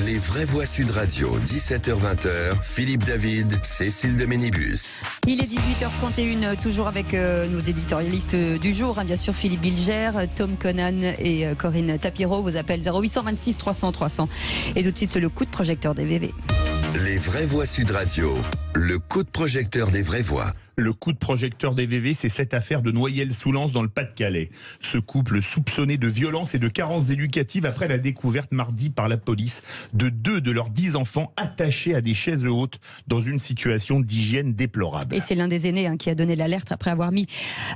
Les vraies voix Sud Radio, 17h-20h, Philippe David, Cécile de Ménibus. Il est 18h31, toujours avec nos éditorialistes du jour, bien sûr Philippe Bilger, Tom Conan et Corinne Tapiro. Vous appelle 0826 300 300. Et tout de suite, c'est le coup de projecteur des VV. Les vraies voix Sud Radio, le coup de projecteur des vraies voix. Le coup de projecteur des VV, c'est cette affaire de Noyelles-sous-Lens dans le Pas-de-Calais. Ce couple soupçonné de violence et de carences éducatives après la découverte mardi par la police de 2 de leurs 10 enfants attachés à des chaises hautes dans une situation d'hygiène déplorable. Et c'est l'un des aînés qui a donné l'alerte après avoir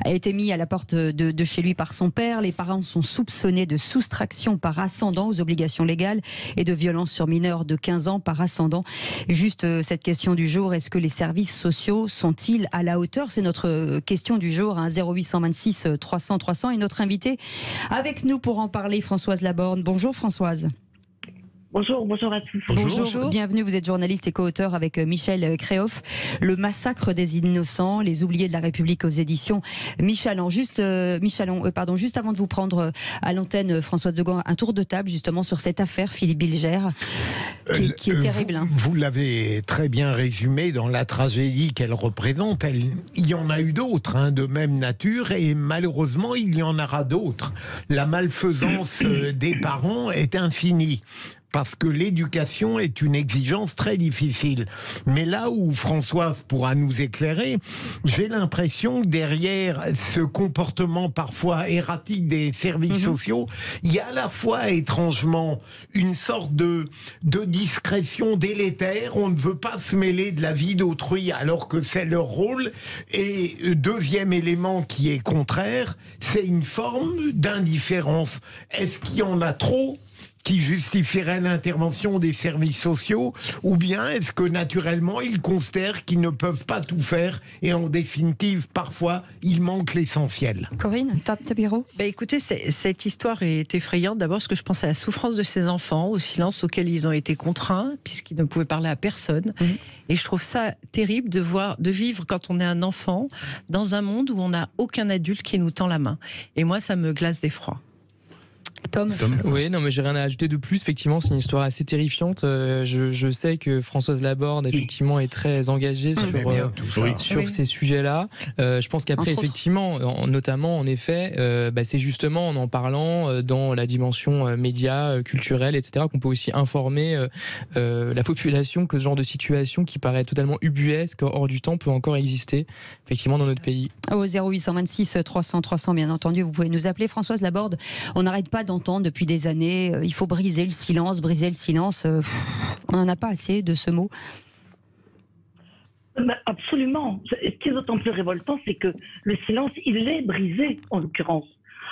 été mis à la porte de chez lui par son père. Les parents sont soupçonnés de soustraction par ascendant aux obligations légales et de violence sur mineurs de 15 ans par ascendant. Juste cette question du jour, est-ce que les services sociaux sont-ils à la hauteur? C'est notre question du jour, 0826 300 300. Et notre invitée avec nous pour en parler, Françoise Laborde. Bonjour Françoise. Bonjour à tous. Bonjour. Bienvenue, vous êtes journaliste et co-auteur avec Michel Créoff, Le massacre des innocents, les oubliés de la République aux éditions Michalon. Juste avant de vous prendre à l'antenne, Françoise de Gand, un tour de table justement sur cette affaire, Philippe Bilger, qui est terrible. Vous l'avez très bien résumé dans la tragédie qu'elle représente. Il y en a eu d'autres de même nature et malheureusement il y en aura d'autres. La malfaisance des parents est infinie. Parce que l'éducation est une exigence très difficile. Mais là où Françoise pourra nous éclairer, j'ai l'impression que derrière ce comportement parfois erratique des services sociaux, il y a à la fois étrangement une sorte de discrétion délétère. On ne veut pas se mêler de la vie d'autrui alors que c'est leur rôle. Et deuxième élément qui est contraire, c'est une forme d'indifférence. Est-ce qu'il y en a trop qui justifierait l'intervention des services sociaux, ou bien est-ce que naturellement ils considèrent qu'ils ne peuvent pas tout faire et en définitive parfois il manque l'essentiel? Corinne Tapiro. Écoutez, cette histoire est effrayante d'abord parce que je pense à la souffrance de ces enfants, au silence auquel ils ont été contraints puisqu'ils ne pouvaient parler à personne. Et je trouve ça terrible de vivre quand on est un enfant dans un monde où on n'a aucun adulte qui nous tend la main. Et moi ça me glace d'effroi. Tom. Oui, non, mais j'ai rien à ajouter de plus. Effectivement, c'est une histoire assez terrifiante. Je sais que Françoise Laborde, effectivement, est très engagée sur ces sujets-là. Je pense qu'après, effectivement, notamment, en effet, c'est justement en parlant dans la dimension média, culturelle, etc., qu'on peut aussi informer la population que ce genre de situation qui paraît totalement ubuesque, hors du temps, peut encore exister, effectivement, dans notre pays. Au 0826 300 300, bien entendu, vous pouvez nous appeler. Françoise Laborde, on n'arrête pas d'entendre depuis des années, il faut briser le silence. On n'en a pas assez de ce mot. Absolument. Ce qui est d'autant plus révoltant, c'est que le silence, il est brisé en l'occurrence.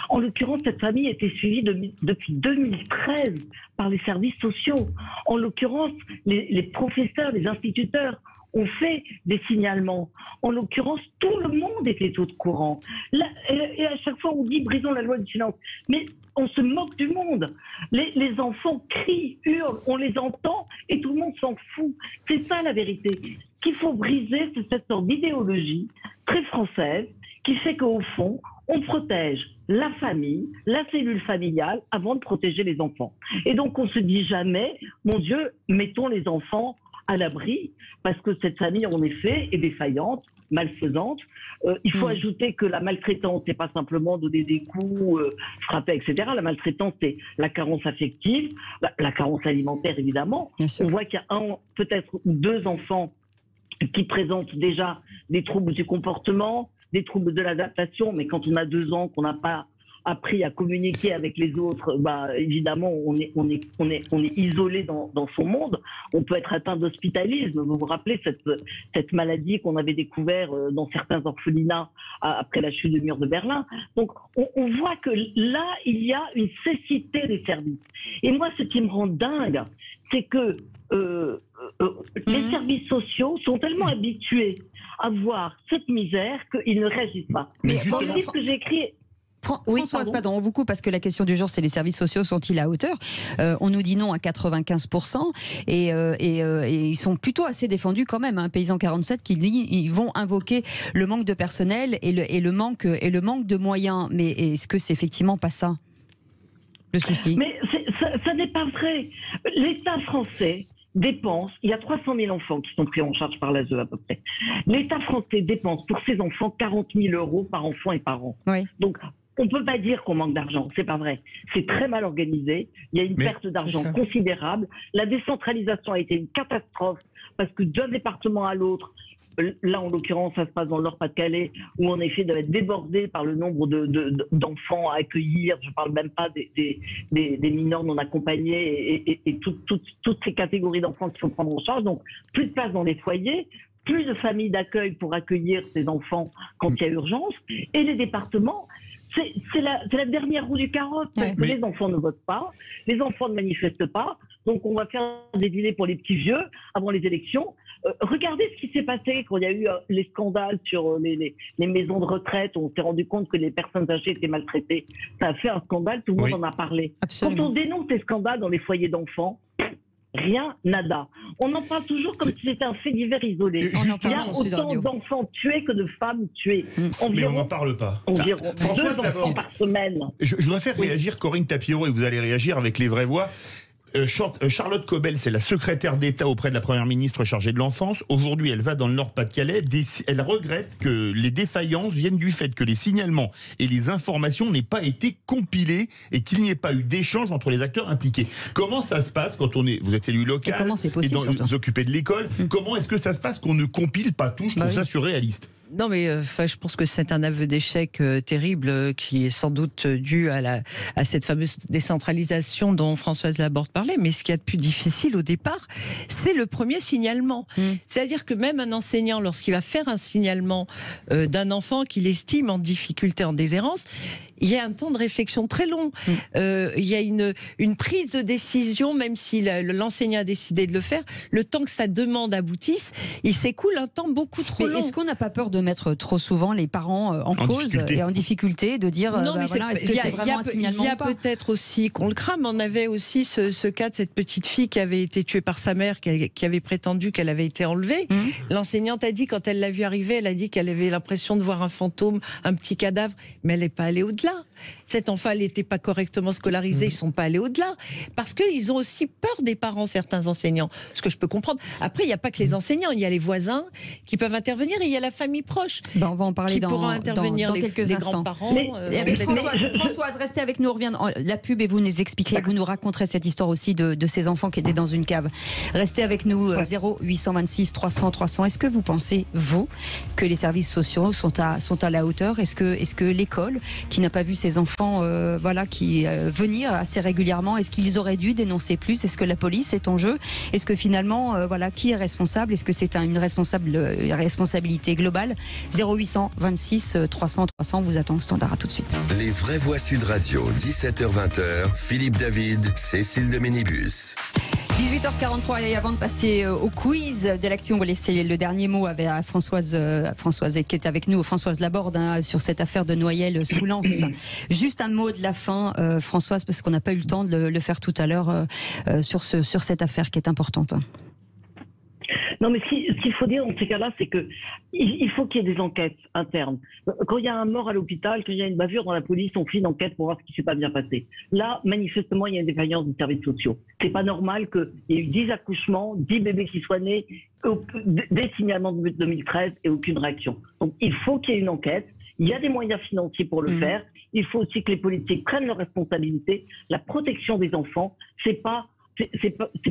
En l'occurrence, cette famille a été suivie depuis 2013 par les services sociaux. En l'occurrence, les professeurs, les instituteurs ont fait des signalements. En l'occurrence, tout le monde était au courant. Là, et à chaque fois, on dit brisons la loi du silence. Mais on se moque du monde. Les enfants crient, hurlent, on les entend et tout le monde s'en fout. C'est ça la vérité. Ce qu'il faut briser, c'est cette sorte d'idéologie très française qui fait qu'au fond, on protège la famille, la cellule familiale avant de protéger les enfants. Et donc on se dit jamais, mon Dieu, mettons les enfants à l'abri, parce que cette famille, en effet, est défaillante, malfaisante. Il faut ajouter que la maltraitance, c'est pas simplement donner des coups, frapper, etc. La maltraitance, c'est la carence affective, la carence alimentaire, évidemment. On voit qu'il y a peut-être 2 enfants qui présentent déjà des troubles du comportement, des troubles de l'adaptation, mais quand on a 2 ans, qu'on n'a pas appris à communiquer avec les autres, évidemment, on est isolé dans son monde. On peut être atteint d'hospitalisme. Vous vous rappelez cette maladie qu'on avait découvert dans certains orphelinats après la chute du mur de Berlin. Donc, on voit que là, il y a une cécité des services. Et moi, ce qui me rend dingue, c'est que les services sociaux sont tellement habitués à voir cette misère qu'ils ne réagissent pas. Mais dans le livre que j'ai écrit... Françoise, pardon, on vous coupe parce que la question du jour, c'est les services sociaux sont-ils à hauteur? On nous dit non à 95% et ils sont plutôt assez défendus quand même. Paysan 47 qui dit ils vont invoquer le manque de personnel et le manque de moyens. Mais est-ce que c'est effectivement pas ça? le souci. Mais ça n'est pas vrai. L'État français dépense, il y a 300 000 enfants qui sont pris en charge par l'ASE à peu près. L'État français dépense pour ses enfants 40 000 euros par enfant et par an. Oui. Donc, on ne peut pas dire qu'on manque d'argent, c'est pas vrai. C'est très mal organisé, il y a une perte d'argent considérable. La décentralisation a été une catastrophe parce que d'un département à l'autre, là, en l'occurrence, ça se passe dans le Nord-Pas-de-Calais, où en effet, doit être débordé par le nombre d'enfants à accueillir. Je ne parle même pas des mineurs non accompagnés et toutes ces catégories d'enfants qu'il faut prendre en charge. Donc, plus de place dans les foyers, plus de familles d'accueil pour accueillir ces enfants quand il y a urgence. Et les départements, c'est la dernière roue du carrosse, parce que les enfants ne votent pas, les enfants ne manifestent pas, donc on va faire des dîners pour les petits vieux avant les élections. Regardez ce qui s'est passé quand il y a eu les scandales sur les maisons de retraite, on s'est rendu compte que les personnes âgées étaient maltraitées. Ça a fait un scandale, tout le monde en a parlé. Absolument. Quand on dénonce ces scandales dans les foyers d'enfants, rien, nada. On en parle toujours comme si c'était un fait divers isolé. Il y a autant d'enfants tués que de femmes tuées. Mais on n'en parle pas. Environ 2 enfants par semaine. Je voudrais faire réagir Corinne Tapiero, et vous allez réagir avec les vraies voix. Charlotte Cobel, c'est la secrétaire d'État auprès de la Première ministre chargée de l'enfance. Aujourd'hui, elle va dans le Nord-Pas-de-Calais. Elle regrette que les défaillances viennent du fait que les signalements et les informations n'aient pas été compilés et qu'il n'y ait pas eu d'échange entre les acteurs impliqués. Comment ça se passe quand vous êtes élu local et comment c'est possible, vous occupez de l'école? Comment est-ce que ça se passe qu'on ne compile pas tout? Je trouve ça surréaliste. Non, mais je pense que c'est un aveu d'échec terrible qui est sans doute dû à cette fameuse décentralisation dont Françoise Laborde parlait. Mais ce qu'il y a de plus difficile au départ, c'est le premier signalement. C'est-à-dire que même un enseignant, lorsqu'il va faire un signalement d'un enfant qu'il estime en difficulté, en déshérence, il y a un temps de réflexion très long. Il y a une prise de décision, même si l'enseignant a décidé de le faire, le temps que sa demande aboutisse, il s'écoule un temps beaucoup trop long. Est-ce qu'on n'a pas peur de mettre trop souvent les parents en cause et en difficulté, de dire est-ce que c'est vraiment un signalement? Il y a peut-être aussi qu'on le crame. On avait aussi ce cas de cette petite fille qui avait été tuée par sa mère, qui avait prétendu qu'elle avait été enlevée. L'enseignante a dit, quand elle l'a vue arriver, elle a dit qu'elle avait l'impression de voir un fantôme, un petit cadavre, mais elle n'est pas allée au-delà. Cet enfant n'était pas correctement scolarisé, ils ne sont pas allés au-delà. Parce qu'ils ont aussi peur des parents, certains enseignants. Ce que je peux comprendre. Après, il n'y a pas que les enseignants, il y a les voisins qui peuvent intervenir et il y a la famille proche. On va en parler dans quelques instants. Françoise, restez avec nous, on revient dans la pub et vous nous expliquerez, vous nous raconterez cette histoire aussi de ces enfants qui étaient dans une cave. Restez avec nous, 0826 300 300. Est-ce que vous pensez, vous, que les services sociaux sont à la hauteur? Est-ce que l'école, qui n'a pas vu ses enfants venir assez régulièrement, est-ce qu'ils auraient dû dénoncer plus? Est-ce que la police est en jeu? Est-ce que finalement, qui est responsable? Est-ce que c'est une responsabilité globale? 0826 300 300 vous attend au standard. À tout de suite. Les vraies voix Sud Radio, 17h-20h, Philippe David, Cécile de Ménibus. 18h43 et avant de passer au quiz de l'actu, on va laisser le dernier mot à Françoise qui est avec nous, Françoise Laborde, sur cette affaire de Noyelles sous Lens. Juste un mot de la fin, Françoise, parce qu'on n'a pas eu le temps de le faire tout à l'heure sur cette affaire qui est importante. Non, mais ce qu'il faut dire dans ces cas-là, c'est que il faut qu'il y ait des enquêtes internes. Quand il y a un mort à l'hôpital, quand il y a une bavure dans la police, on fait une enquête pour voir ce qui s'est pas bien passé. Là, manifestement, il y a une défaillance des services sociaux. C'est pas normal qu'il y ait eu 10 accouchements, 10 bébés qui soient nés, des signalements de 2013 et aucune réaction. Donc, il faut qu'il y ait une enquête. Il y a des moyens financiers pour le faire. Il faut aussi que les politiques prennent leurs responsabilités. La protection des enfants, c'est pas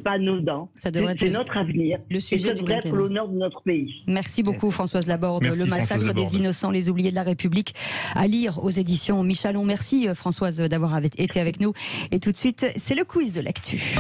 anodin. C'est notre avenir. Le sujet devrait être l'honneur de notre pays. Merci beaucoup Françoise Laborde. Le massacre des innocents, les oubliés de la République, à lire aux éditions Michalon. Merci Françoise d'avoir été avec nous. Et tout de suite, c'est le quiz de l'actu.